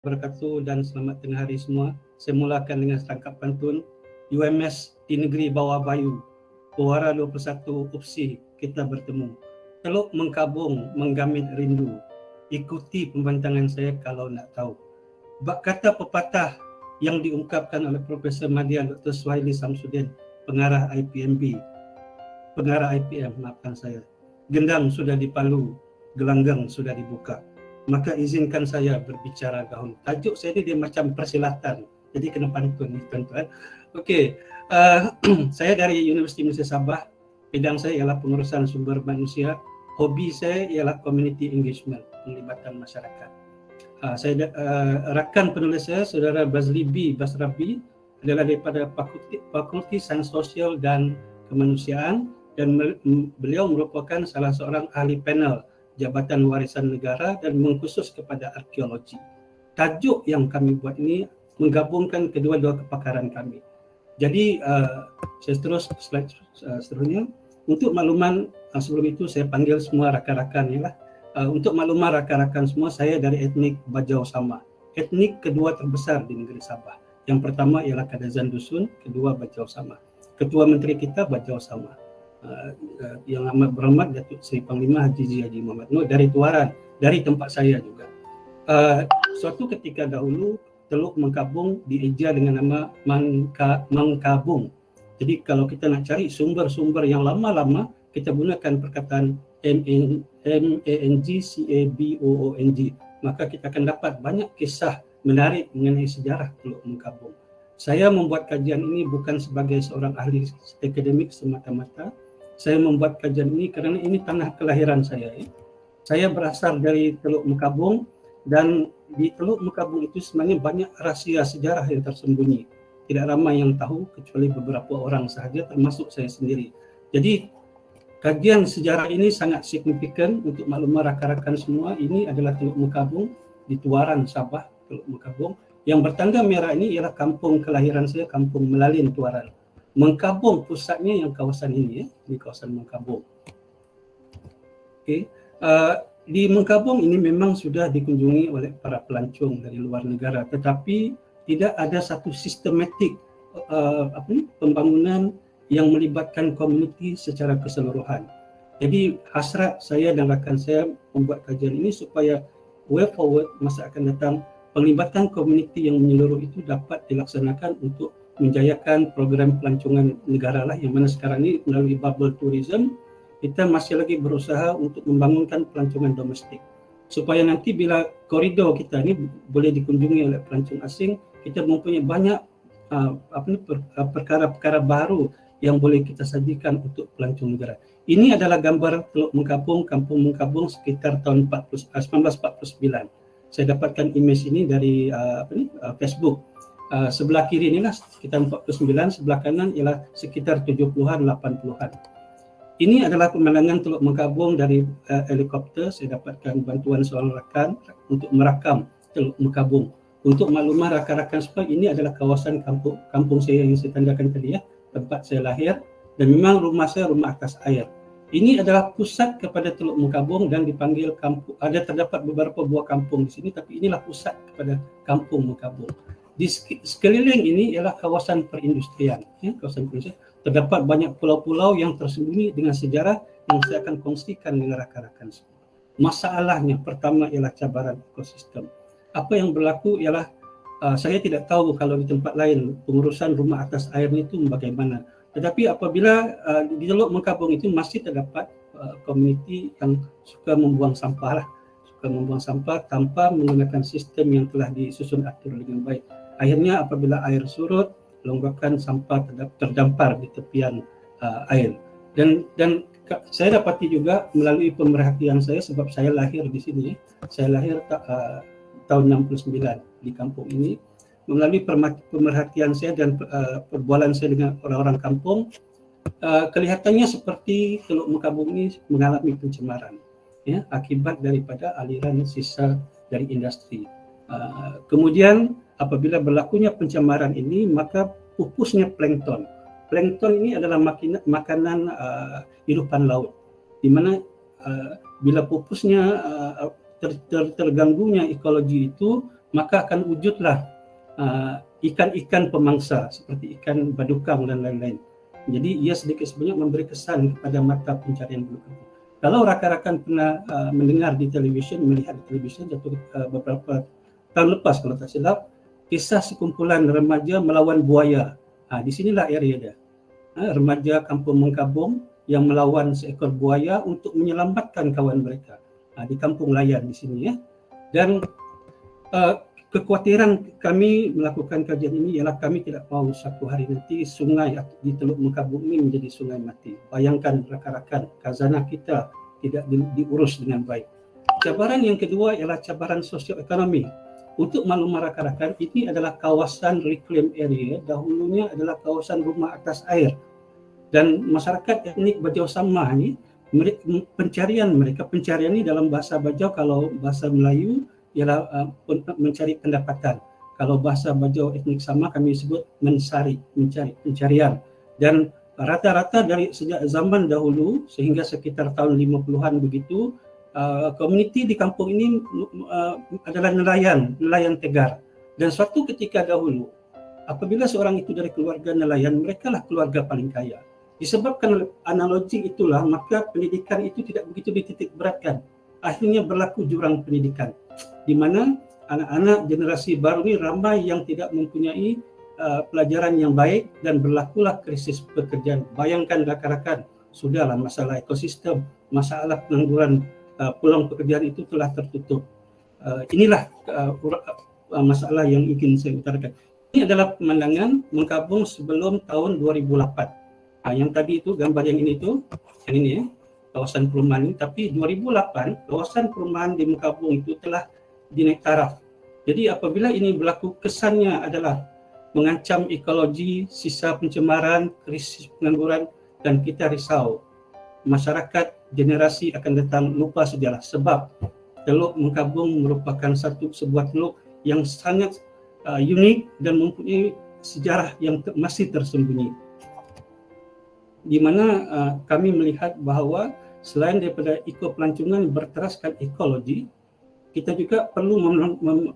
Wabarakatuh dan selamat tengah hari semua. Saya mulakan dengan serangkap pantun UMS di negeri bawah bayu. Puara 21 UPSI kita bertemu. Teluk mengkabung menggamit rindu. Ikuti pembentangan saya kalau nak tahu. Bak kata pepatah yang diungkapkan oleh Profesor Madya Dr. Suhaili Samsudin, pengarah IPM, maafkan saya. Gendang sudah dipalu, gelanggang sudah dibuka. Maka izinkan saya berbicara dahulu. Tajuk saya ni dia macam persilatan, jadi kena pantun ni tuan-tuan. Okey, saya dari Universiti Malaysia Sabah. Bidang saya ialah pengurusan sumber manusia. Hobi saya ialah community engagement, penglibatan masyarakat. Rakan penulis saya, Saudara Bazli B. Basrabi, adalah daripada Fakulti Sains Sosial dan Kemanusiaan, dan beliau merupakan salah seorang ahli panel Jabatan Warisan Negara dan mengkhusus kepada arkeologi. Tajuk yang kami buat ini menggabungkan kedua-dua kepakaran kami. Jadi saya terus slide seterusnya. Untuk makluman, sebelum itu saya panggil semua rakan-rakan ya lah. Untuk makluman rakan-rakan semua, saya dari etnik Bajau Sama. Etnik kedua terbesar di negeri Sabah. Yang pertama ialah Kadazan Dusun, kedua Bajau Sama. Ketua Menteri kita Bajau Sama. Yang amat berhormat Datuk Seri Panglima Haji Haji Muhammad Nur dari Tuaran, dari tempat saya juga. Suatu ketika dahulu Teluk Mengkabung dieja dengan nama Mangkabung. Jadi kalau kita nak cari sumber-sumber yang lama-lama, kita gunakan perkataan MANGCABOONG, maka kita akan dapat banyak kisah menarik mengenai sejarah Teluk Mengkabung. Saya membuat kajian ini bukan sebagai seorang ahli akademik semata-mata. Saya membuat kajian ini kerana ini tanah kelahiran saya. Saya berasal dari Teluk Mengkabung, dan di Teluk Mengkabung itu sebenarnya banyak rahsia sejarah yang tersembunyi. Tidak ramai yang tahu kecuali beberapa orang sahaja, termasuk saya sendiri. Jadi kajian sejarah ini sangat signifikan untuk maklumat rakan-rakan semua. Ini adalah Teluk Mengkabung di Tuaran, Sabah, Teluk Mengkabung. Yang bertanda merah ini ialah kampung kelahiran saya, Kampung Melalin, Tuaran. Mengkabung pusatnya yang kawasan ini, di kawasan Mengkabung. Okay. Di Mengkabung ini memang sudah dikunjungi oleh para pelancong dari luar negara, tetapi tidak ada satu sistematik pembangunan yang melibatkan komuniti secara keseluruhan. Jadi hasrat saya dan rakan saya membuat kajian ini supaya way forward masa akan datang, penglibatan komuniti yang menyeluruh itu dapat dilaksanakan untuk menjayakan program pelancongan negara lah, yang mana sekarang ini melalui bubble tourism kita masih lagi berusaha untuk membangunkan pelancongan domestik supaya nanti bila koridor kita ini boleh dikunjungi oleh pelancong asing, kita mempunyai banyak perkara-perkara baru yang boleh kita sajikan untuk pelancong negara. Ini adalah gambar Teluk Mengkabung, Kampung Mengkabung sekitar tahun 1949. Saya dapatkan imej ini dari Facebook. Sebelah kiri inilah sekitar 49, sebelah kanan ialah sekitar 70-an, 80-an. Ini adalah pemandangan Teluk Mengkabung dari helikopter. Saya dapatkan bantuan seorang rakan untuk merakam Teluk Mengkabung. Untuk maklumat rakan-rakan semua, ini adalah kawasan kampung saya yang saya tandakan tadi ya, tempat saya lahir, dan memang rumah saya rumah atas air. Ini adalah pusat kepada Teluk Mengkabung dan dipanggil kampung. Terdapat beberapa buah kampung di sini, tapi inilah pusat kepada Kampung Mengkabung. Di sekeliling ini ialah kawasan perindustrian. Ya, kawasan perindustrian. Terdapat banyak pulau-pulau yang tersembunyi dengan sejarah yang saya akan kongsikan dengan rakan-rakan semua. Masalahnya pertama ialah cabaran ekosistem. Apa yang berlaku ialah saya tidak tahu kalau di tempat lain pengurusan rumah atas air itu bagaimana. Tetapi apabila di Teluk Mengkabung itu masih terdapat komuniti yang suka membuang sampah lah. Suka membuang sampah tanpa menggunakan sistem yang telah disusun atur dengan baik. Akhirnya apabila air surut, longgakan sampah terdampar di tepian air. Dan saya dapati juga melalui pemerhatian saya, sebab saya lahir di sini. Saya lahir tahun 69 di kampung ini. Melalui pemerhatian saya dan perbualan saya dengan orang-orang kampung, kelihatannya seperti Teluk Mengkabung ini mengalami pencemaran, ya, akibat daripada aliran sisa dari industri. Kemudian apabila berlakunya pencemaran ini, maka pupusnya plankton. Plankton ini adalah makanan hidupan laut, di mana bila pupusnya terganggunya ekologi itu, maka akan wujudlah ikan-ikan pemangsa seperti ikan badukang dan lain-lain. Jadi ia sedikit sebanyak memberi kesan kepada mata pencarian bulu kampung. Kalau rakan-rakan pernah mendengar di televisyen, melihat di televisyen beberapa tahun lepas kalau tak silap, kisah sekumpulan remaja melawan buaya. Di sinilah area dia. Remaja kampung Mengkabung yang melawan seekor buaya untuk menyelamatkan kawan mereka di kampung Layan di sini ya. Dan kekhawatiran kami melakukan kajian ini ialah kami tidak mahu satu hari nanti sungai di Teluk Mengkabung ini menjadi sungai mati. Bayangkan rakan-rakan, khazanah kita tidak diurus dengan baik. Cabaran yang kedua ialah cabaran sosioekonomi. Untuk maklumat rakan-rakan, ini adalah kawasan reclaim area, dahulunya adalah kawasan rumah atas air. Dan masyarakat etnik Bajau Sama ini, pencarian ini dalam bahasa Bajau, kalau bahasa Melayu ialah mencari pendapatan. Kalau bahasa Bajau etnik Sama kami sebut mencari pencarian. Dan rata-rata dari sejak zaman dahulu sehingga sekitar tahun 50-an begitu, komuniti di kampung ini adalah nelayan tegar. Dan suatu ketika dahulu, apabila seorang itu dari keluarga nelayan, mereka lah keluarga paling kaya. Disebabkan analogi itulah, maka pendidikan itu tidak begitu dititik beratkan. Akhirnya berlaku jurang pendidikan, di mana anak-anak generasi baru ini ramai yang tidak mempunyai pelajaran yang baik dan berlakulah krisis pekerjaan. Bayangkan rakan-rakan, sudahlah masalah ekosistem, masalah pengangguran, peluang pekerjaan itu telah tertutup. Inilah masalah yang ingin saya utarakan. Ini adalah pemandangan Mengkabung sebelum tahun 2008. Yang tadi itu gambar yang ini ya, kawasan perumahan ini. Tapi 2008 kawasan perumahan di Mengkabung itu telah dinaik taraf. Jadi apabila ini berlaku, kesannya adalah mengancam ekologi, sisa pencemaran, krisis pengangguran, dan kita risau masyarakat generasi akan datang lupa sejarah. Sebab Teluk Mengkabung merupakan sebuah teluk yang sangat unik dan mempunyai sejarah yang masih tersembunyi, di mana kami melihat bahawa selain daripada ekopelancongan berteraskan ekologi, kita juga perlu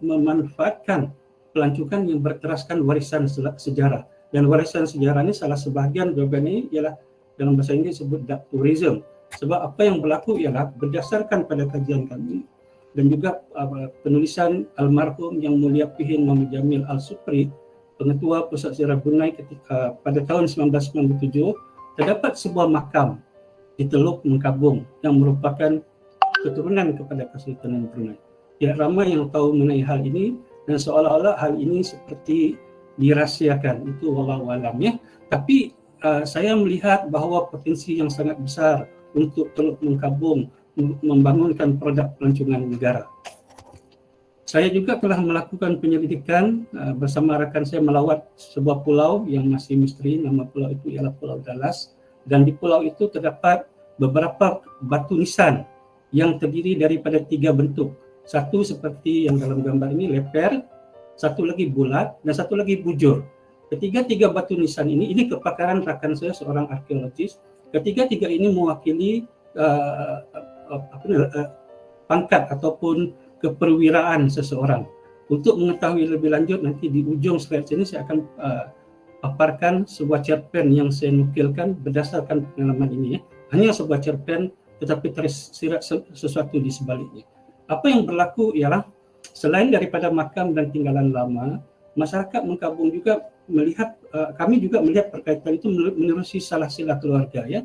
memanfaatkan pelancongan yang berteraskan warisan sejarah. Dan warisan sejarah ini salah sebahagian ini ialah dalam bahasa Inggeris disebut dark tourism. Sebab apa yang berlaku ialah berdasarkan pada kajian kami dan juga penulisan almarhum Yang Mulia Pihin Muhammad Jamil Al-Supri, Pengetua Pusat Sejarah Brunei ketika pada tahun 1997, terdapat sebuah makam di Teluk Mengkabung yang merupakan keturunan kepada Kesultanan Brunei. Tidak ramai yang tahu mengenai hal ini dan seolah-olah hal ini seperti dirahsiakan. Itu wallahu alam ya. Tapi saya melihat bahawa potensi yang sangat besar untuk Teluk Mengkabung membangunkan produk pelancongan negara. Saya juga telah melakukan penyelidikan bersama rakan saya melawat sebuah pulau yang masih misteri. Nama pulau itu ialah Pulau Dallas, dan di pulau itu terdapat beberapa batu nisan yang terdiri daripada 3 bentuk. Satu seperti yang dalam gambar ini leper, satu lagi bulat, dan satu lagi bujur. Ketiga-tiga batu nisan ini kepakaran rakan saya seorang arkeologis. Ketiga-tiga ini mewakili pangkat ataupun keperwiraan seseorang. Untuk mengetahui lebih lanjut, nanti di ujung slide ini saya akan paparkan sebuah cerpen yang saya nukilkan berdasarkan pengalaman ini ya. Hanya sebuah cerpen tetapi tersirat sesuatu di sebaliknya. Apa yang berlaku ialah selain daripada makam dan tinggalan lama, masyarakat Mengkabung juga melihat, kami juga melihat perkaitan itu menerusi salah-salah keluarga ya.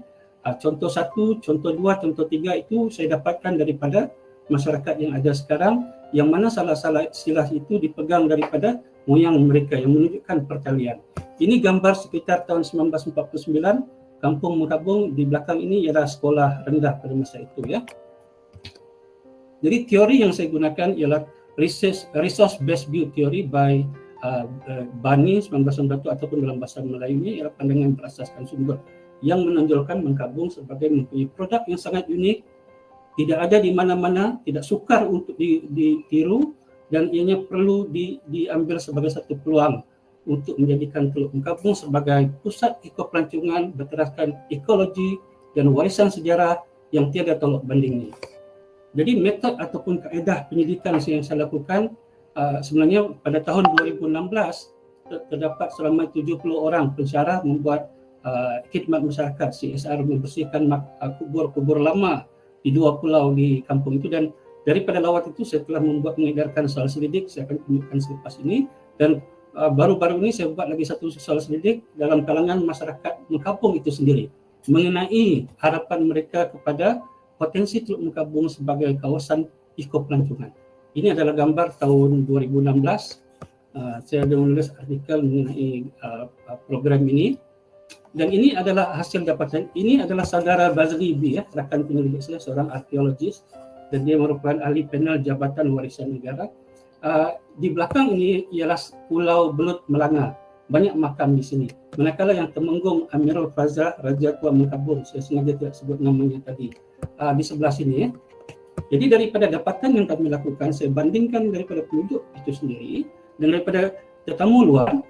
Contoh 1, contoh 2, contoh 3 itu saya dapatkan daripada masyarakat yang ada sekarang, yang mana salah-salah silah itu dipegang daripada moyang mereka yang menunjukkan pertalian. Ini gambar sekitar tahun 1949, Kampung Mengkabung. Di belakang ini ialah sekolah rendah pada masa itu ya. Jadi teori yang saya gunakan ialah resource based view theory by Bani 1991 ataupun dalam bahasa Melayunya ialah pandangan berasaskan sumber yang menonjolkan Mengkabung sebagai mempunyai produk yang sangat unik, tidak ada di mana-mana, tidak sukar untuk ditiru, dan ianya perlu diambil sebagai satu peluang untuk menjadikan Teluk Mengkabung sebagai pusat ekopelancongan berteraskan ekologi dan warisan sejarah yang tiada tolak bandingnya. Jadi metod ataupun kaedah penyidikan yang saya lakukan sebenarnya pada tahun 2016 terdapat selama 70 orang pensyarah membuat khidmat masyarakat CSR, membersihkan kubur-kubur lama di 2 pulau di kampung itu. Dan daripada lawat itu saya telah mengedarkan soal selidik, saya akan tunjukkan selepas ini. Dan baru-baru ini saya buat lagi satu soal selidik dalam kalangan masyarakat Mengkabung itu sendiri mengenai harapan mereka kepada potensi Teluk Mengkabung sebagai kawasan ekopelancongan. Ini adalah gambar tahun 2016. Saya ada menulis artikel mengenai program ini, dan ini adalah hasil dapatan. Ini adalah saudara Bazri B, rakan penyelidik saya, seorang arkeologis, dan dia merupakan ahli panel Jabatan Warisan Negara. Di belakang ini ialah Pulau Belut Melanga, banyak makam di sini. Manakala yang Temenggung Amirul Fazal Raja Tua Mengkabung, saya sengaja tidak sebut namanya tadi, di sebelah sini. Jadi daripada dapatan yang kami lakukan, saya bandingkan daripada penduduk itu sendiri dan daripada tetamu luar,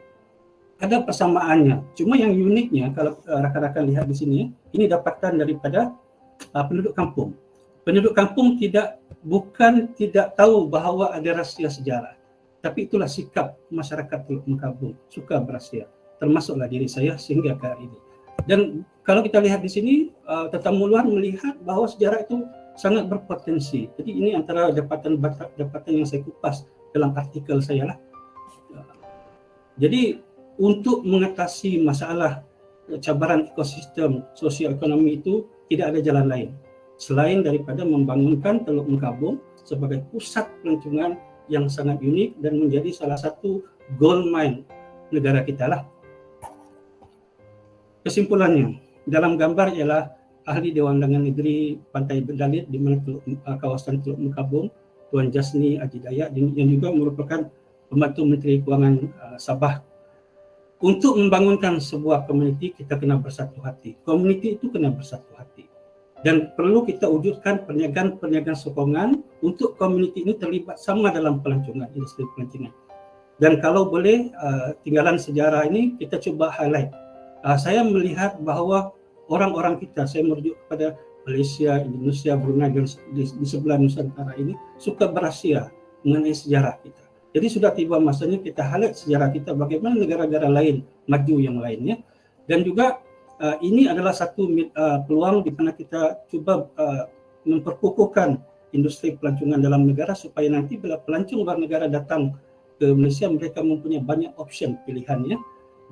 ada persamaannya. Cuma yang uniknya, kalau rakan-rakan lihat di sini, ini dapatan daripada penduduk kampung. Penduduk kampung bukan tidak tahu bahawa ada rahsia sejarah, tapi itulah sikap masyarakat Teluk Mengkabung, suka berahsia, termasuklah diri saya sehingga ke hari ini. Dan kalau kita lihat di sini, tetamu luar melihat bahawa sejarah itu sangat berpotensi. Jadi ini antara dapatan yang saya kupas dalam artikel saya lah. Jadi untuk mengatasi masalah cabaran ekosistem sosial ekonomi itu tidak ada jalan lain selain daripada membangunkan Teluk Mengkabung sebagai pusat pelancongan yang sangat unik dan menjadi salah satu gold mine negara kita lah. Kesimpulannya, dalam gambar ialah ahli Dewan Undangan Negeri Pantai Berdalit di mana kawasan Teluk Mengkabung, Tuan Jasni Haji Dayak, yang juga merupakan pembantu Menteri Kewangan Sabah. Untuk membangunkan sebuah komuniti, kita kena bersatu hati. Komuniti itu kena bersatu hati. Dan perlu kita wujudkan perniagaan sokongan untuk komuniti ini terlibat sama dalam pelancongan, industri pelancongan. Dan kalau boleh, tinggalan sejarah ini kita cuba highlight. Saya melihat bahawa orang-orang kita, saya merujuk kepada Malaysia, Indonesia, Brunei dan di sebelah Nusantara ini suka berahsia mengenai sejarah kita. Jadi sudah tiba masanya kita highlight sejarah kita, bagaimana negara-negara lain maju yang lainnya. Dan juga ini adalah satu peluang di mana kita cuba memperkukuhkan industri pelancongan dalam negara supaya nanti bila pelancong luar negara datang ke Malaysia, mereka mempunyai banyak option pilihannya.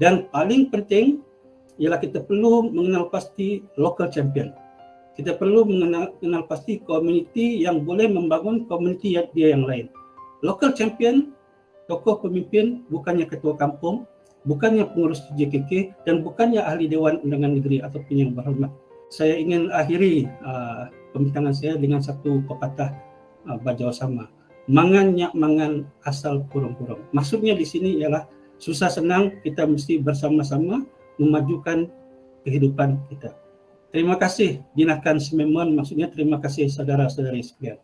Dan paling penting ialah kita perlu mengenal pasti local champion. Kita perlu mengenal pasti komuniti yang boleh membangun komuniti dia yang lain. Local champion, tokoh pemimpin, bukannya ketua kampung, bukannya pengurus JKK, dan bukannya ahli Dewan Undangan Negeri ataupun yang berhormat. Saya ingin akhiri pembincangan saya dengan satu pepatah Bajau Sama. Mangan nyak mangan asal kurung-kurung. Maksudnya di sini ialah susah senang kita mesti bersama-sama memajukan kehidupan kita. Terima kasih Dinakan Sememon, maksudnya terima kasih saudara-saudari sekalian.